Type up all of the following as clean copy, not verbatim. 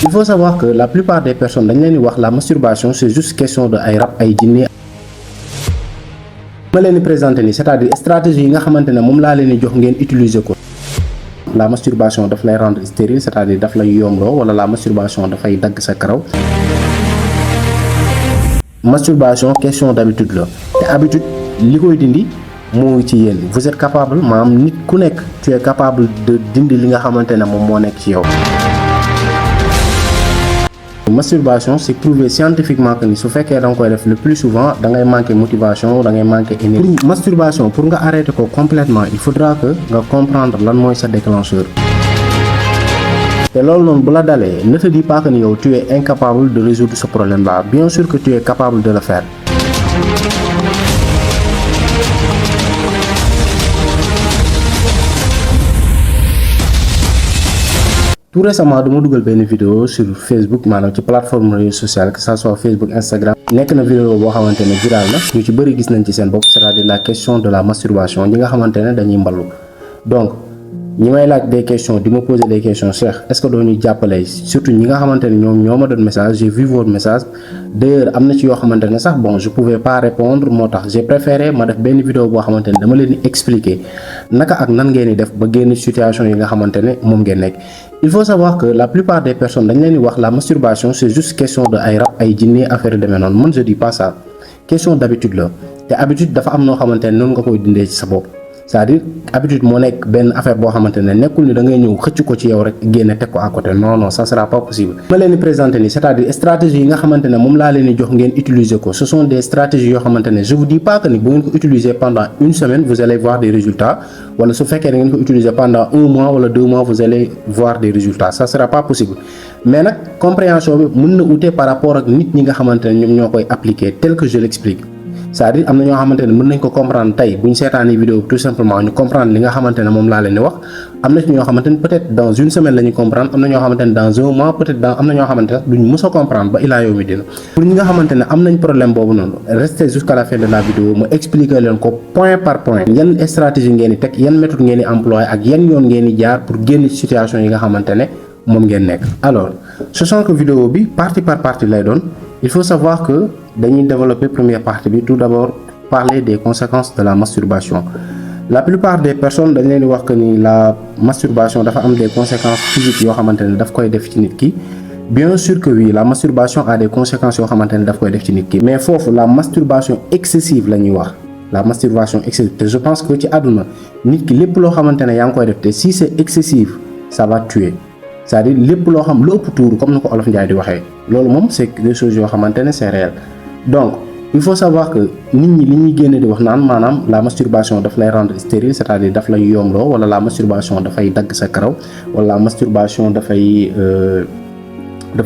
Il faut savoir que la plupart des personnes dañ leen di wax la masturbation c'est juste question de ay rab ay jinne. ma leen di présenter ni c'est-à-dire stratégie yi nga xamante ne moom laa leen di jox ngeen utiliser ko. La masturbation daf lay rendre stérile c'est-à-dire daf lay yomloo wala la masturbation dafay dagg sa karaw. Masturbation question d'habitude la te habitude li koy dindi moo ngi ci yéen vous êtes capable maanaam nit ku nekk tu es capable de dindi li nga xamante ne moom moo nekk ci yow. Masturbation c'est prouvé scientifiquement que ni su fekkee da nga koy def le plus souvent da ngay manquer motivation da ngay manquer énergie. Masturbation pour nga arrêter ko complètement il faudra que nga comprendre lan mooy sa déclencheur. te loolu noonu bu la dalee ne te dis pas que ni yow tu es incapable de résoudre ce problème là bien sûr que tu es capable de le faire. Tout récemment dama dugal benn vidéo sur Facebook maanaam ci plateforme réseau social que ça soit Facebook Instagram. nekk na vidéo boo xamante ne viral na ñu ci bëri gis nañ ci seen bopp c'est-à-dire la question de la masturbation ñi nga xamante ne dañuy mballu donc. ñi may laaj des questions di ma poser des questions Cheikh est-ce que doo ñu jàppale surtout ñi nga xamante ne ñoom ñoo ma doon message j'ai vu votre message d'ailleurs am na ci yoo xamante ne sax bon je pouvais pas répondre moo tax j'ai préféré ma def benn vidéo boo xamante ne dama leen di expliquer naka ak nan ngeen di def ba génn situation yi nga xamante ne moom ngeen nekk. Il faut savoir que la plupart des personnes dañ leen di wax la masturbation c'est juste question de ay rab ay jinne affaire yu demee noonu man je dis pas ça question d'habitude la te habitude dafa am noo xamante ne noonu nga koy dindee ci sa bopp. c'est-à-dire habitude moo nekk benn affaire boo xamante ne nekkul ni da ngay ñëw xëcc ko ci yow rek génne teg ko à côté non ça sera pas possible. ma leen di présenter ni c'est-à-dire stratégie yi nga xamante ne moom laa leen di jox ngeen utiliser ko ce sont des stratégies yoo xamante ne je vous dis pas que ni bu ngeen ko utiliser pendant une semaine vous allez voir des résultats wala su fekkee da ngeen ko utiliser pendant un mois wala 2 mois vous allez voir des résultats ça sera pas possible mais nag compréhension bi mën na ute par rapport ak nit ñi nga xamante ne ñoom ñoo koy appliquer tel que je l'explique. c'est-à-dire am na ñoo xamante ne mën nañ ko comprendre tey bu ñu seetaanee vidéo tout simplement ñu comprendre li nga xamante ne moom laa leen di wax am na ci ñoo xamante ne peut-être dans une semaine la ñuy comprendre am na ñoo xamante ne dans un mois peut-être am na ñoo xamante ne duñ mës a comprendre ba ilaa yow mi dina. pour ñi nga xamante ne am nañ problème boobu noonu restez jusqu'à la fin de la vidéo ma expliquer leen ko point par point yan stratégie ngeen di teg yan méthode ngeen di employer ak yan yoon ngeen di jaar pour génn situation yi nga xamante ne moom ngeen nekk. alors sachant que vidéo bi partie par partie lay doon. Il faut savoir que dañuy développer première partie bi tout d'abord parler des conséquences de la masturbation. La plupart des personnes dañ leen di wax que ni la masturbation dafa am des conséquences physiques yoo xamante ne daf koy def ci nit ki. Bien sûr que oui la masturbation a des conséquences yoo xamante ne daf koy def ci nit ki. mais foofu la masturbation excessive la ñuy wax la masturbation excessive te je pense que ci àdduna nit ki lépp loo xamante ne yaa ngi koy def te si c'est excessif ça va tuer. c'est-à-dire lépp loo xam lu ëpp tuuru comme ni ko Olof Njaay di waxee loolu moom c'est des choses yoo xamante ne c'est réel donc il faut savoir que nit ñi li ñuy génne di wax naan maanaam la masturbation daf lay rendre stérile c'est-à-dire daf lay yomloo wala la masturbation dafay dagg sa karaw wala la masturbation daf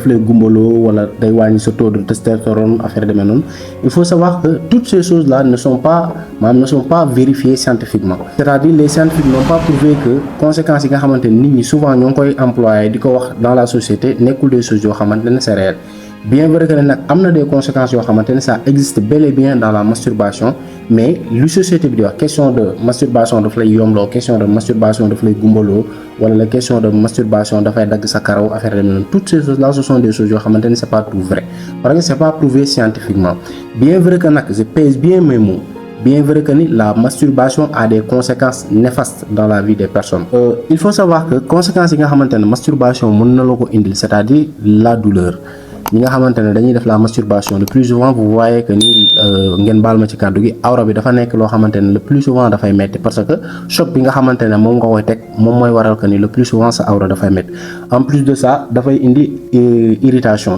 lay gumbaloo wala day wàññi sa taux de testostérone affaire demee noonu il faut savoir que toutes ces choses là ne sont pas vérifiées scientifiquement. c'est-à-dire les scientifiques n'ont pas prouvé que conséquences yi nga xamante ne nit ñi souvent ñoo ngi koy employer di ko wax dans la société nekkul des choses yoo xamante ne c'est réel. bien vrai que nag am na des conséquences yoo xamante ne ça existe bel et bien dans la masturbation mais lu société bi di wax question de masturbation daf lay yomloo question de masturbation daf lay gumbaloo wala la question de masturbation dafay dagg sa karaw affaire de même toutes ces choses là ce sont des choses yoo xamante ne c'est pas tout vrai parce que c'est pas prouvé scientifiquement bien vrai que nag je pèse bien mes mots bien vrai que ni la masturbation a des conséquences néfastes dans la vie des personnes. Il faut savoir que conséquences yi nga xamante ne masturbation mën na la ko indil c'est-à-dire la douleur. ñi nga xamante ne dañuy def la masturbation le plus souvent vous voyez que ni ngeen baal ma ci kàddu gi awra bi dafa nekk loo xamante ne le plus souvent dafay metti parce que choc bi nga xamante ne moom nga koy teg moom mooy waral que ni le plus souvent sa awra dafay metti en plus de ça dafay indi irritation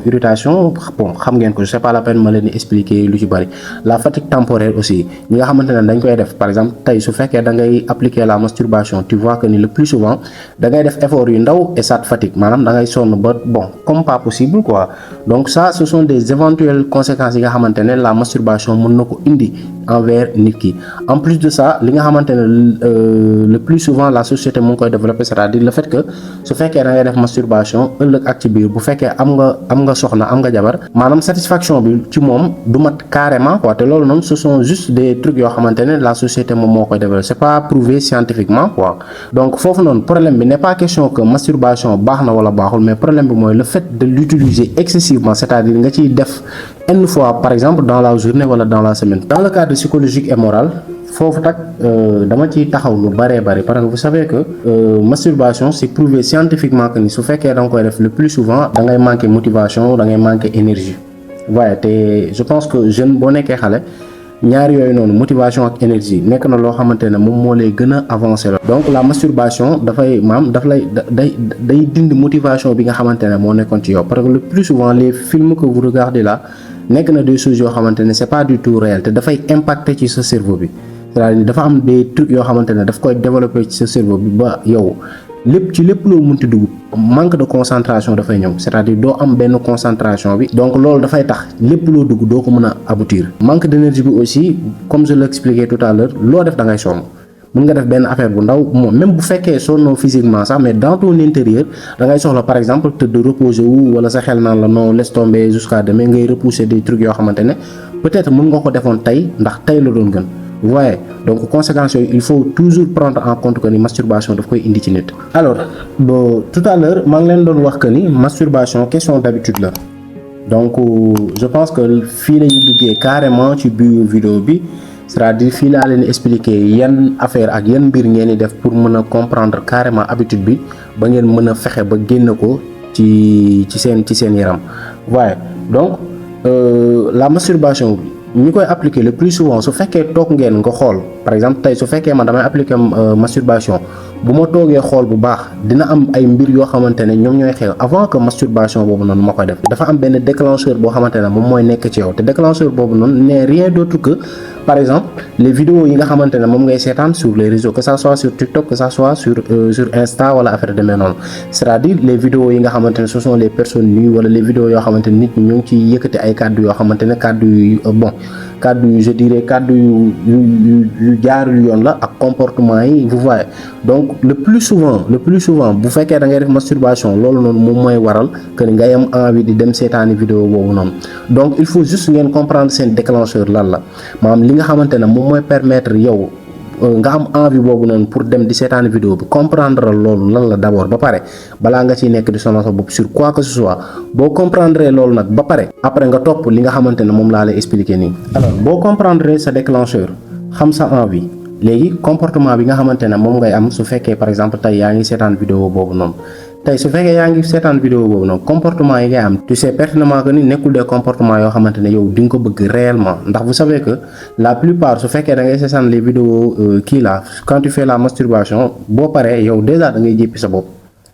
bon xam ngeen ko c'est pas la peine ma leen di expliquer lu ci bari la fatigue temporaire aussi ñi nga xamante ne dañ koy def par exemple tey su fekkee da ngay appliquer la masturbation tu vois que ni le plus souvent da ngay def effort yu ndaw et ça te fatigue maanaam da ngay sonn ba bon comme pas possible quoi. donc ça ce sont des éventuelles conséquences yi nga xamante ne la masturbation mën na ko indi envers nit ki. En plus de ça li nga xamante ne le plus souvent la société mu ngi koy développer, c'est-à-dire le fait que su fekkee da ngay def masturbation ëllëg ak ci biir bu fekkee am nga soxna am nga jabar maanaam satisfaction bi ci moom du mat carrément quoi. te loolu noonu ce sont juste des trucs yoo xamante ne la société moom moo koy développer, c'est pas prouvé scientifiquement quoi. Donc foofu noonu problème bi n'est pas question que masturbation baax na wala baaxul, mais problème bi mooy le fait de l'utiliser excessivement, c'est-à-dire nga ciy def une fois par exemple dans la journée wala dans la semaine. Dans le cadre psychologique et moral foofu tak dama ciy taxaw lu bëree bëri parce que vous savez que masturbation c'est prouvé scientifiquement que ni su fekkee da nga koy def le plus souvent da ngay manquer motivation, da ngay manquer énergie. waaye te je pense que jeune boo nekkee xale ñaar yooyu noonu motivation ak énergie nekk na loo xamante ne moom moo lay gën a avancer la. donc la masturbation dafay day dindi motivation bi nga xamante ne moo nekkoon ci yow parce que le plus souvent les films que vous regardez là nekk na des choses yoo xamante ne c'est pas du tout réel te dafay impacter ci sa cerveau bi. c'est-à-dire dafa am des trucs yoo xamante ne daf koy développer ci sa cerveau bi ba yow lépp loo mënti dugg manque de concentration dafay ñëw, c'est-à-dire doo am benn concentration bi. donc loolu dafay tax lépp loo dugg doo ko mën a aboutir. manque d'énergie bi aussi comme je l'expliquais tout à l'heure loo def da ngay sonn. mën nga def benn affaire bu ndaw même bu fekkee sonnoo physiquement sax mais dans ton intérieur da ngay soxla par exemple te reposer wu wala sa xel naan la non laisse tomber jusqu'à demain ngay repousser des trucs yoo xamante ne peut-être mën nga ko defoon tey ndax tey la doon gën. vous voyez donc conséquences yooyu il faut toujours prendre en compte que ni masturbation daf koy indi ci nit. alors bon tout à l'heure maa ngi leen doon wax que ni masturbation question d'habitude la donc je pense que fii la ñu duggee carrément ci biir vidéo bi. c'est-à-dire fii laa leen expliquer yan affaire ak yan mbir ngeen di def pour mën a comprendre carrément habitude bi ba ngeen mën a fexe ba génn ko ci seen yaram. waaye donc la masturbation ñi koy appliquer le plus souvent su fekkee toog ngeen nga xool par exemple tey su fekkee man damay appliquer masturbation bu ma toogee xool bu baax dina am ay mbir yoo xamante ne ñoom ñooy xew avant que masturbation boobu noonu ma koy def. dafa am benn déclencheur boo xamante ne moom mooy nekk ci yow te déclencheur boobu noonu n'est rien d'autre que par exemple les vidéos yi nga xamante ne moom ngay seetaan sur les réseaux que ça soit sur TikTok que ça soit sur Insta wala affaire demee noonu c'est-à-dire les vidéos yi nga xamante ne ce sont les personnes nues wala les vidéos yoo xamante ne nit ñi ñoo ngi ciy yëkkati ay kàddu yoo xamante ne kàddu yu kàddu yu je dirais kàddu yu jaarul yoon la ak comportement yi vous voyez. donc le plus souvent bu fekkee da ngay def masturbation loolu noonu moom mooy waral que ni ngay am envie di dem seetaani vidéo boobu noonu. donc il faut juste ngeen comprendre seen déclencheur lan la maanaam li nga xamante ne moom mooy permettre yow nga am envie boobu noonu pour dem di seetaani vidéo bi comprendre loolu lan la d'abord ba pare balaa nga ciy nekk di sonal sa bopp sur quoi que ce soit boo comprendre loolu nag ba pare après nga topp li nga xamante ne moom laa lay expliquer nii. alors boo comprendre sa déclencheur xam sa envie léegi comportement bi nga xamante ne moom ngay am su fekkee par exemple tey yaa ngi seetaan vidéo boobu noonu. tey su fekkee yaa ngi seetaan vidéo boobu noonu comportement yi ngay am tu sais pertinemment que ni nekkul des comportements yoo xamante ne yow di nga ko bëgg réellement ndax vous savez que la plupart su fekkee da ngay seetaan les vidéos kii là quand tu fais la masturbation boo paree yow déjà da ngay jéppi sa bopp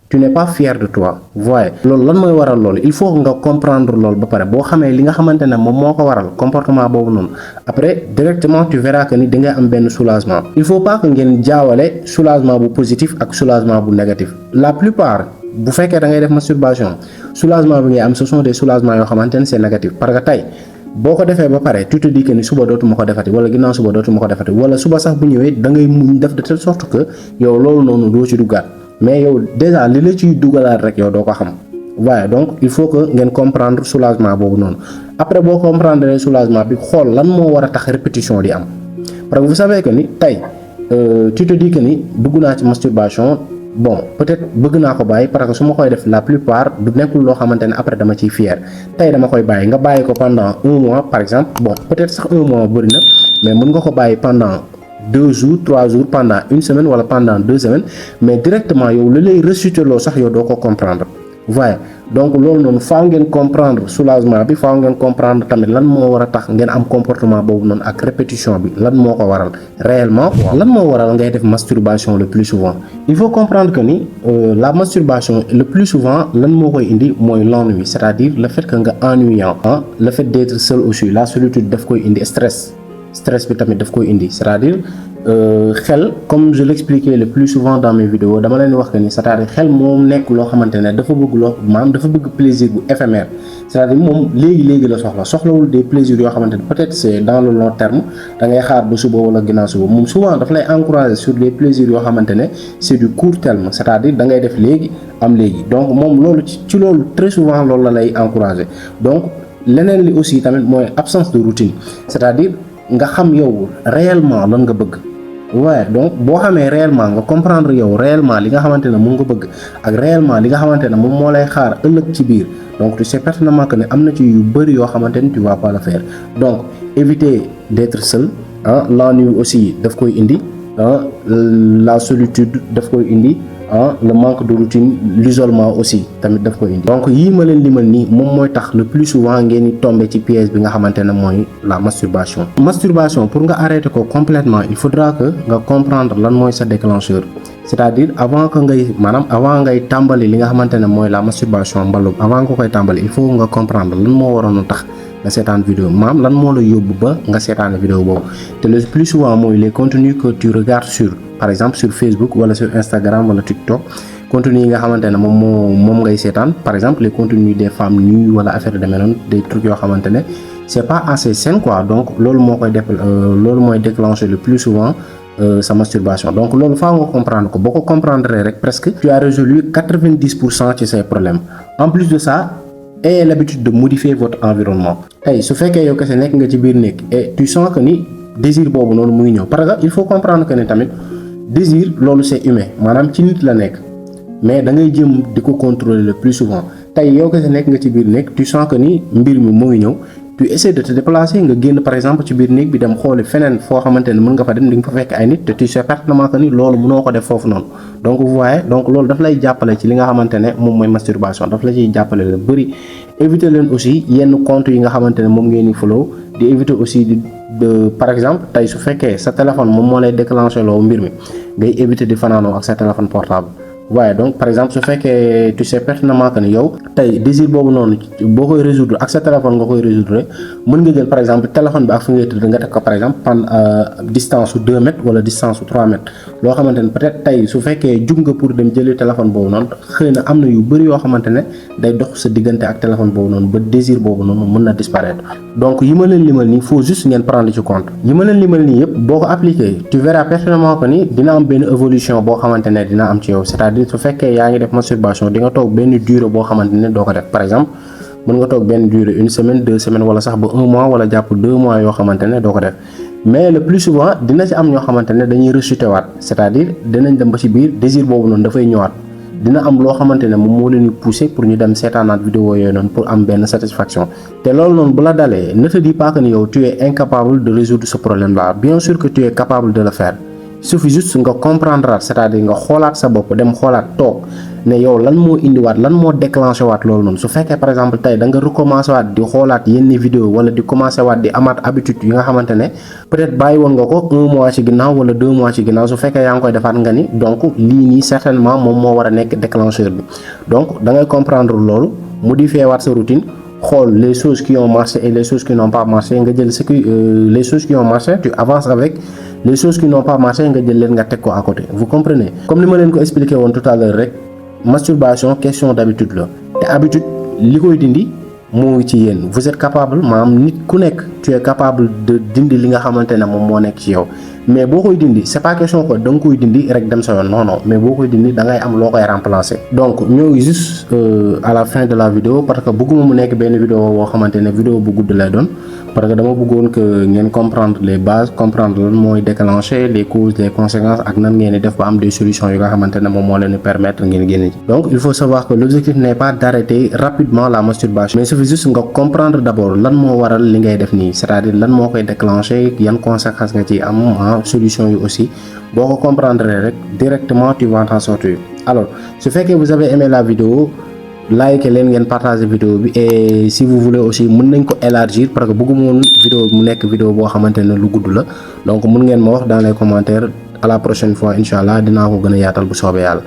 tu n'es pas fier de toi voyez. loolu lan mooy waral loolu il faut nga comprendre loolu ba pare boo xamee li nga xamante ne moom moo ko waral comportement boobu noonu après directement tu verras que ni da ngay am benn soulagement. il faut pas que ngeen jaawale soulagement bu positif ak soulagement bu négatif la plupart. bu fekkee da ngay def masturbation soulagement bi ngay am ce sont des soulagements yoo xamante ne c'est négatif parce que tey boo ko defee ba pare tu te dis que ni suba dootuma ko defati wala ginnaaw suba dootuma ko defati wala suba sax bu ñëwee da ngay muñ def de telle sorte que yow loolu noonu doo ci duggaat mais yow déjà li la ciy duggalaat rek yow doo ko xam. waaye donc il faut que ngeen comprendre soulagement boobu noonu après boo comprendre soulagement bi xool lan moo war a tax répétition di am parce que vous savez que ni tey tu te dis que ni dugg naa ci masturbation. bon peut-être bëgg naa ko bàyyi parce que su ma koy def la plupart du nekkul loo xamante ne après dama ciy fier tey dama koy bàyyi nga bàyyi ko pendant 1 mois par exemple bon peut-être sax 1 mois bëri na mais mën nga ko bàyyi pendant 2 jours 3 jours pendant 1 semaine wala pendant 2 semaines mais directement yow li lay ressusciter loo sax yow doo ko comprendre. voyez donc loolu noonu faaw ngeen comprendre soulagement bi faaw ngeen comprendre tamit lan moo war a tax ngeen am comportement boobu noonu ak répétition bi lan moo ko waral réellement lan moo waral ngay def masturbation le plus souvent. il faut comprendre que ni la masturbation le plus souvent lan moo koy indi mooy l'ennui c'est-à-dire le fait que nga ennuyant le fait d'être seul aussi la solitude daf koy indi stress bi tamit daf koy indi c'est-à-dire xel comme je l'expliquais le plus souvent dans mes vidéos dama leen wax que ni c'est-à-dire xel moom nekk loo xamante ne dafa bëgg loo maanaam dafa bëgg plaisir bu éphémère c'est-à-dire moom léegi la soxlawul des plaisirs yoo xamante ne peut-être c'est dans le long terme da ngay xaar ba suba wala ginnaaw suba moom souvent daf lay encourager sur des plaisirs yoo xamante ne c'est du court terme c'est-à-dire da ngay def léegi am léegi donc moom loolu ci loolu très souvent loolu la lay encourager donc leneen li aussi tamit mooy absence de routine c'est-à-dire nga xam yow réellement lan nga bëgg. waaye donc boo xamee réellement nga comprendre yow réellement li nga xamante ne moom nga bëgg ak réellement li nga xamante ne moom moo lay xaar ëllëg ci biir donc tu sais pertinemment que ne am na ci yu bëri yoo xamante ne tu vas pas le faire donc éviter d'être seul l'ennui aussi daf koy indi la solitude daf koy indi le manque de routine l'isolement aussi tamit daf koy indi donc yii ma leen limal nii moom mooy tax le plus souvent ngeen di tomber ci piège bi nga xamante ne mooy la masturbation pour nga arrêter ko complètement il faudra que nga comprendre lan mooy sa déclencheur c'est-à-dire avant ngay tàmbali li nga xamante ne mooy la masturbation mballu avant nga koy tàmbali il faut nga comprendre lan moo waroon a tax nga seetaan vidéo lan moo la yóbbu ba nga seetaan vidéo boobu te le plus souvent mooy les contenus que tu regardes par exemple sur Facebook wala sur Instagram wala TikTok contenu yi nga xamante ne moom ngay seetaan par exemple les contenus des femmes nues wala affaire demee noonu des trucs yoo xamante ne c'est pas assez sain quoi donc loolu mooy déclencher le plus souvent sa masturbation donc loolu faa nga comprendre ko boo ko comprendre rek presque tu as résolu 90% ci say problèmes en plus de ça ayez l'habitude de modifier votre environnement tey su fekkee yow kese nekk nga ci biir nekk et tu sens que ni désir boobu noonu mu ngi ñëw parce que il faut comprendre que ne tamit désir loolu c'est humain maanaam ci nit la nekk mais da ngay jëm di ko contrôler le plus souvent tey yow kese nekk nga ci biir nekk tu sens que ni mbir mi mu ngi ñëw tu essaies de te déplacer nga génn par exemple ci biir néeg bi dem xooli feneen foo xamante ne mën nga fa dem di nga fa fekk ay nit te tu sais pertinemment que ni loolu mënoo ko def foofu noonu donc vous voyez donc loolu daf lay jàppale ci li nga xamante ne moom mooy masturbation daf la ciy jàppale la bëri éviter leen aussi yenn compte yi nga xamante ne moom ngeen di follow di éviter aussi par exemple tey su fekkee sa téléphone moom moo lay déclencher loo mbir mi ngay éviter di fanaanoo ak sa téléphone portable waaye donc par exemple su fekkee tu sais pertinemment que ni yow tey désir boobu noonu boo koy résoudre ak sa téléphone nga koy résoudre mën nga jël par exemple téléphone bi ak fi ngay tëdd nga teg ko par exemple distance su 2 mètres wala distance su 3 mètres loo xamante ne peut-être tey su fekkee jug nga pour dem jëli téléphone boobu noonu xëy na am na yu bëri yoo xamante ne day dox sa diggante ak téléphone boobu noonu ba désir boobu noonu mën na disparaître donc yi ma leen limal nii faut juste ngeen prendre ci compte yi ma leen limal nii yëpp boo ko appliquer tu verras pertinemment que ni dina am benn évolution boo xamante ne dina am ci yow c'est-à-dire su fekkee yaa ngi def masturbation di nga toog benn durée boo xamante ne doo ko def par exemple mën nga toog benn durée 1 semaine 2 semaines wala sax ba 1 mois wala jàpp 2 mois yoo xamante ne doo ko def mais le plus souvent dina ci am ñoo xamante ne dañuy rechuter waat c'est-à-dire dinañ dem ba ci biir désir boobu noonu dafay ñëwaat dina am loo xamante ne moom moo leen di pousser pour ñu dem seetaanaat vidéo yooyu noonu pour am benn satisfaction te loolu noonu bu la dalee ne te dis pas que ni yow tu es incapable de résoudre ce problème là bien sûr que tu es capable de le faire il suffit juste nga comprendre c'est-à-dire nga xoolaat sa bopp dem xoolaat toog ne yow lan moo indiwaat lan moo déclenché waat loolu noonu su fekkee par exemple tey da nga recommencer waat di xoolaat yenn vidéo wala di commencer waat di amaat habitude yi nga xamante ne peut-être bàyyi woon nga ko 1 mois ci ginnaaw wala 2 mois ci ginnaaw su fekkee yaa ngi koy defaat nga ni donc lii nii certainement moom moo war a nekk déclencheur bi donc da ngay comprendre loolu modifier waat sa routine xool les choses qui ont marché et les choses qui n'ont pas marché nga jël les choses qui ont marché tu avances avec les choses qui n'ont pas marché nga jël leen nga teg ko à côté vous comprenez comme ni ma leen ko expliqué woon tout à l'heure rek masturbation question d'habitude la te habitude li koy dindi moo ngi ci yéen vous êtes capable maanaam nit ku nekk tu es capable de dindi li nga xamante ne moom moo nekk ci yow mais boo koy dindi c'est pas question que da nga koy dindi rek dem sa yoon non mais boo koy dindi da ngay am loo koy remplacer. donc ñoo ngi juste à la fin de la vidéo parce que bëgguma mu nekk benn vidéo boo xamante ne vidéo bu gudd lay doon parce que dama bëggoon que ngeen comprendre les bases comprendre lan mooy déclencher les causes les conséquences ak nan ngeen di def ba am des solutions yu nga xamante ne moom moo leen di permettre ngeen génn ci. donc il faut savoir que l'objectif n'est pas d'arrêter rapidement la masturbation mais c'est juste nga comprendre d'abord lan moo waral li ngay def nii c'est-à-dire lan moo koy déclencher yan conséquences nga ci am solution yi aussi boo ko comprendre rek directement tu vas t'en sortir. alors su fekkee vous avez aimé la vidéo like leen ngeen partager vidéo bi et si vous voulez aussi mën nañ ko élargir parce que bëgguma woon vidéo mu nekk vidéo boo xamante ne lu gudd la donc mën ngeen ma wax dans les commentaires à la prochaine fois incha allah dinaa ko gën a yaatal bu soobee yàlla.